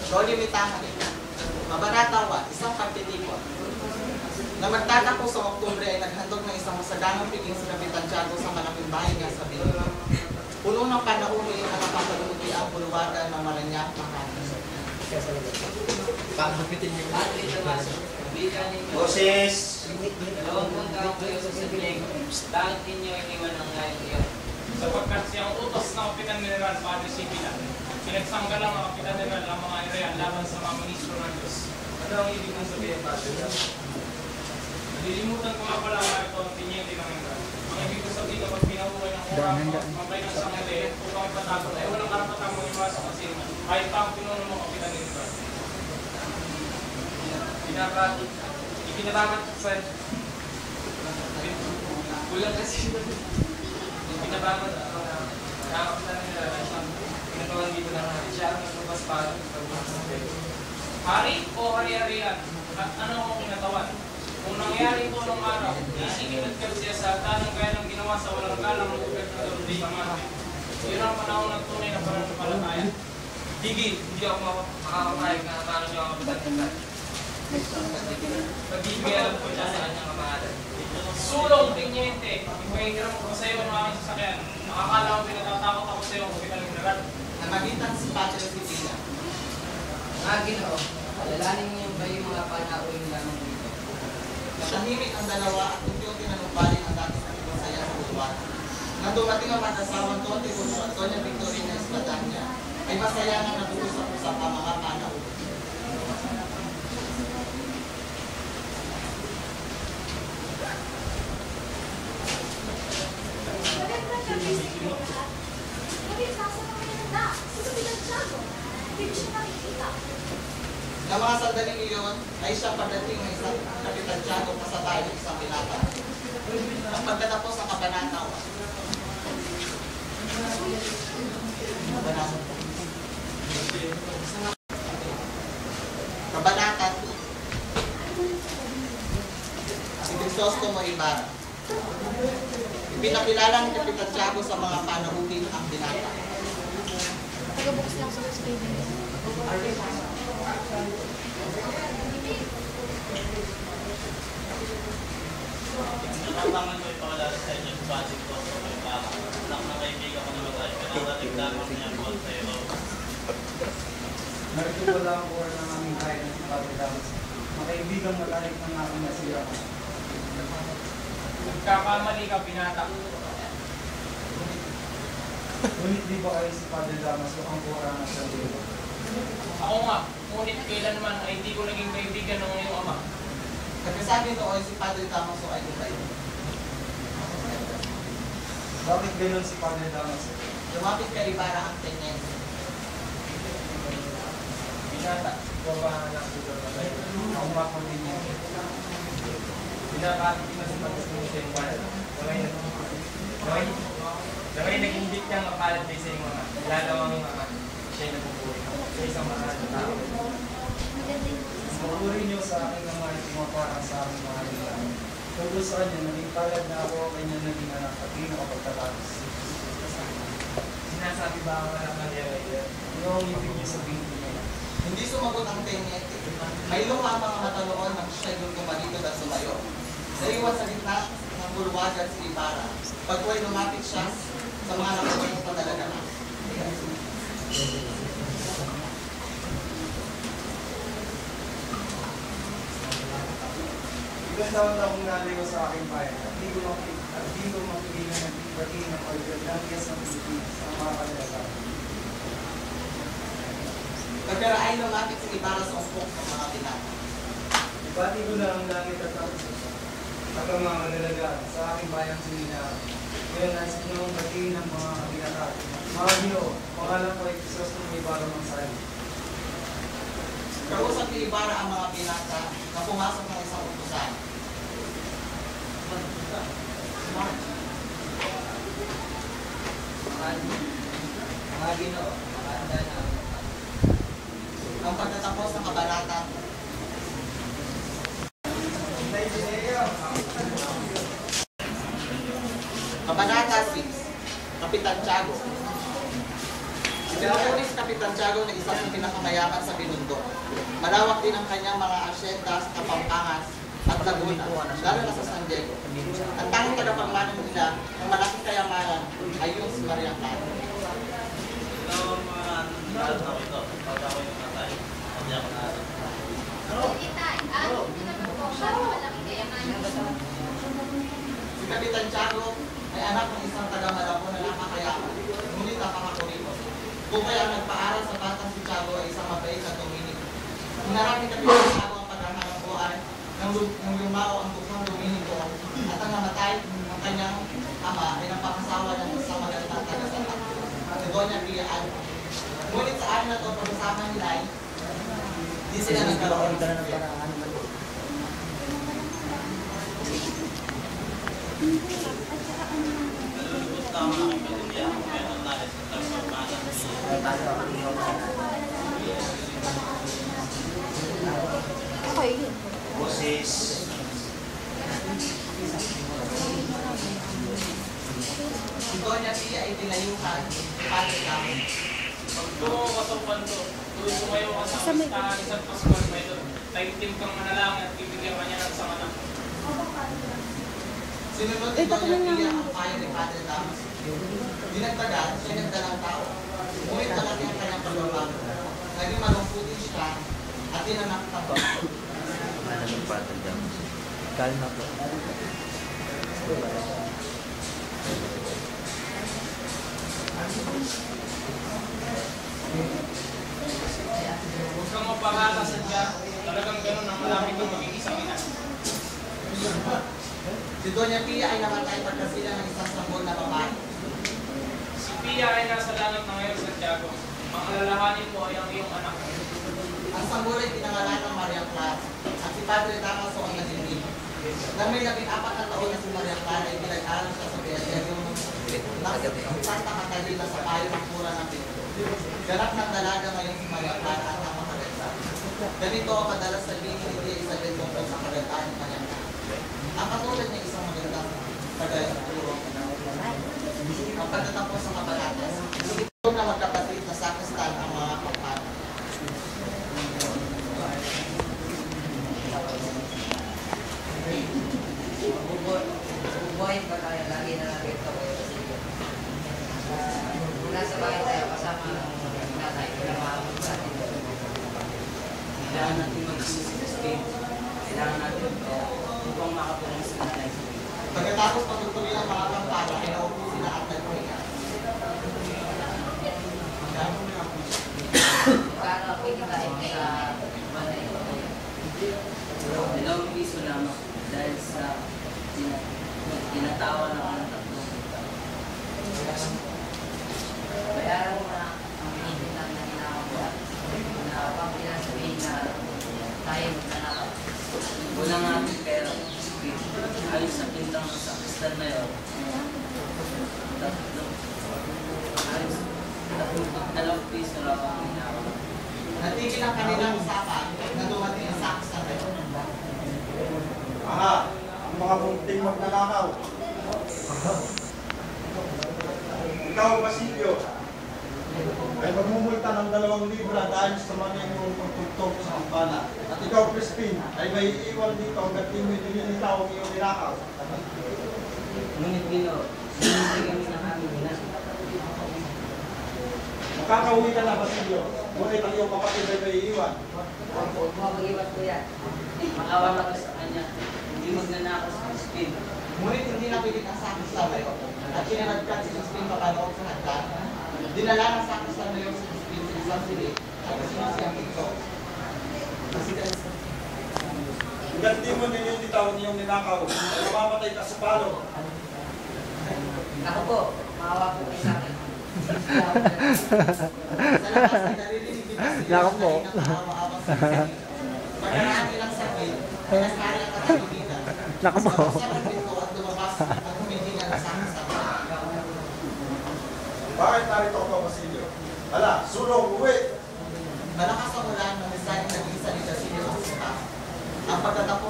Doli Mitahan, Mabaratawa, isang pagtitipon. Na magtatapos sa Oktubre ay naghandog ng isang masaganang piging sa Kapitan Tiago sa malaking bahay niya sa Bilo. Puno ng panauhin ang napapalumuti ang bulwagan ng Maranyang Makati. Pagbupitin niyo. Boses! Dalawang kung tao kayo sa sabing, bakit ninyo iniwan ang ngayon iyon? Sapagkat siyang utos ng Kapitan General Padre Sipila, pinagsanggalang ang Kapitan General ang mga area laban sa mga ministro ng Diyos. Ano ang ibig mong sabihin, Padre? Nalilimutan ko nga pala ito ang tinyente ng General. Ang ibig ko sabihin kapag pinabuhay ng urang pambay ng sangali upang ipatapon ay walang karapatang mong iwasan kasi kahit pa ang pinuno mo Kapitan General. Ipinababat sa kulang kasi ipinababat ang Kapitan General siya pinagawan dito na siya ang nagbabas para hari o hari-harian at ano ang kinatawan. Kung nangyari ito nung araw, isinginat ka siya sa tanang gaya ng ginawa sa walang galang ng gobernador di Amate. Yun ang panahon ng tunay na pananampalataya. Digi, hindi ako makakapayag na paano niyo ang Kapitan General. Nagbibigay alam ko siya sa kanyang kamahalan. Sulong, tinyente, ipahiram ko sa iyo ang aking sasakyan. Nakakala ko pinatatakot ako sa iyo, Kapitan General. Namagitan si Padre Sipila. Ginoo, alalanin niyo ba yung mga panauhin lamang dito? Natahimik ang dalawa at unti-unti nanumbalik ang dating nakikonsaya sa bulwagan. Nang dumating ang mag-asawang Tonte kung sa Antonia Victorina Espadanya, ay masaya na nag-uusap-usap ang mga panauhin. Na mga sandaling iyon ay siya pagdating ng isang Kapitan Tiago kasabay ng isang binata. Ang pagkatapos ng kabanata. Kabanata 2. Si Crisostomo Ibarra. Ipinakilala ng Kapitan Tiago sa mga panauhin ang binata. Tagabukas lang sa screen. Nakatangan ko ipakilala sa inyo sa project ko sa may baka. Anak na kaibigan ko naman tayo. Pinakatigdaman niya po sa iyo. Narito ko lang ang oras ng aming kaya ng Pagdamas. Makaibigang matalik ng aking nasira. Nagkakamali ka, binata. Ngunit di ba kayo si Padre Damaso ang kuha ng sarili? Ako nga, ngunit kailanman ay hindi ko naging kaibigan ng iyong ama. Nagkasabi noon si Padre Damaso ay lumay. Bakit ganoon si Padre Damaso? Lumapit kay Ibarra ang tenyente. Binata, babahan ng sugar na tayo. Ang makunin niya. Binakati na si Pagkasunod sa iyong bayan. Naway nag-imbit niya ang makalat sa iyong mga. Ilalawang yung mga siya'y nabubuhay sa isang mahal na tao. Mapuri niyo sa aking mga itimaparang sa aking mga nilang. Tungkol sa kanya, naging palad na ako ang kanyang naging anak at di nakapagtatapos. Sinasabi ba ang anak ng Yahweh? Ano ang ibig niyo sabihin niya? Hindi sumagot ang tenyente. May luha ang mga mata noon nang siya'y gumalikod at sumayo. Naiwan sa gitna ng bulwagan si Ibarra. Pagkuhay lumapit siya sa mga nakapagod pa talaga na. Ilang taon na akong naligo sa aking bayan at di ko mapigilan ng pati ng pagdadangkes ng Pilipinas sa mga kanilang. Pagkara ay lumapit si Ibarra sa umpok ng mga binata. Ipati ko na ang langit at ang ang mga nalagaan sa aking bayang sinina. Ngayon nais ko nang batiin ng mga kabinata. Mga Ginoo, pangalan ko ay Crisostomo Ibarra ng Sayo. Kausap ni Ibarra ang mga binata na pumasok ng isang utusan. Mga Ginoo, makahanda na ang Ang pagtatapos ng kabanata. Kabanata 6. Kapitan Tiago. Sinukulis Kapitan Kapitan Tiago na isa sa pinakamayaman sa Binondo. Malawak din ang kanyang mga asyenda sa Kapampangan at Laguna, lalo na sa San Diego. Ang tanging tagapagmano nila ng malaking kayamanan ay yung si Maria Clara. Ito ang mga lahat na ito. Pag ako yung natay, hindi ako natin. Si Kapitan Tiago ay anak ng isang taga-Malabo na napakayaman, ngunit napakakuripot. Kung kaya nagpaaral sa batang si Tiago ay isang mabait at Dominiko. Hinarap ni Kapitan Tiago ang paghahanap buhay nang lumao ang bukang Dominiko at ang namatay ng kanyang ama ay napakasawa ng isang magandang taga-sata, si Doña Pia Alba. Ngunit sa akin na ito, pag-usapan nila ay di sila nagkaroon ng sasakyan. Nalulubos na ang aking pamilya. Meron na rin sa Kapampangan. Okay. Boses. Si Doña Pia ay tinayuhan ni Padre Damo. Pag tumawa ka sa panto, tuloy sumayo ka sa listahan isang Pascual Medal. Taimtim kang manalangin at bibigyan ka niya ng isang anak. Sinunod ni Doña Pia ang payo ni Padre Damo. Dinagdagan, siya nagdalang tao. Ngunit malaki ang kanyang pagbabago. Naging malungkutin siya at tinanaktan. Kalma po. Huwag kang mapakata sa Diyan. Talagang ganun ang malapit na maging isang ina. Si Doña Pia ay namatay pagkasila ng isang sanggol na babae. Si Pia ay nasa langit na ngayon, Santiago. Ang alalahanin mo ay ang iyong anak. Ang sanggol ay pinangalan ng Maria Clara at si Padre Damaso ang naging. Nang may 14 na taon na si Maria Clara ay pinag-aral siya sa Beaterio ng Santa Catalina sa payo ng Pura ng Pinto. Ganap ng dalaga ngayon si Maria Clara at ang makaganda. Ganito ang madalas sabihin ni Isabel tungkol sa kagandahan ni Maria Clara. Ang katulad niya isang magandang tagayaturo. Ang pagtatapos sa kabalatas, ito na magkapatid na sakristan ang mga pagpapala. Bubuhayin pa tayo, lagi na natin ito kayo kasi kung nasa bahay tayo kasama ng nanay, pinamahapon sa atin. Kailangan natin mag-sustain. Kailangan natin ito upang makapulong sa nanay. Pagkatapos pagtutuloy ang mga kampana, ay naupo sila at nagpahinga. Kano kikitain mo sa nanay? 2 piso lamang dahil sa tinatawa ng mga tatlo. Bayaran mo na ang pinipintang na ginagawa na pang pinasabihin na tayo magnanakaw. Wala nga ating pera. Ayos sa pintang sa kristal na yun. Ayos. 2 piso lang ang ginagawa. Natigil ang kanilang usapan na dumating ang sakristan na ito. Aha, ang mga bunting magnanakaw. Ikaw, Basilio, ay magmumulta ng 2 libra dahil sa mga iyong pagtugtog sa kampana. At ikaw, Crispin, ay may iiwan dito hanggang di mo nililitaw ang iyong ninakaw. Ngunit Ginoo, sinunod kami ng aming ina. Makakauwi ka na, Basilio. Ngunit ang iyong kapatid ay may iiwan. Huwag mo mag-iwan ko yan. Makawan ako sa kanya. Hindi magnanakaw sa Crispin. Ngunit hindi napilit ang sakristan na ito at kinanagkat si Crispin papanood sa hagdan. Dinala ng sakristan na ito si Crispin sa isang silid at sinusiyang ito. Kasi Hanggang di mo nililitaw ang iyong ninakaw, ay mamamatay ka sa palo. Ako po, maawa po kayo sa akin. sa labas ay naririnig din si Nako po. ng kaawa-awa sa Crispin. Pagkaraan nilang sakit, ay nasari ang kataligitan. Nako po. Sa pinto at lumabas at humihinga ng sakristan. Bakit narito ka, Basilio? Hala, sulong, uwi! Malakas ang ulan ng misahin naging salita si Ang pagtatapos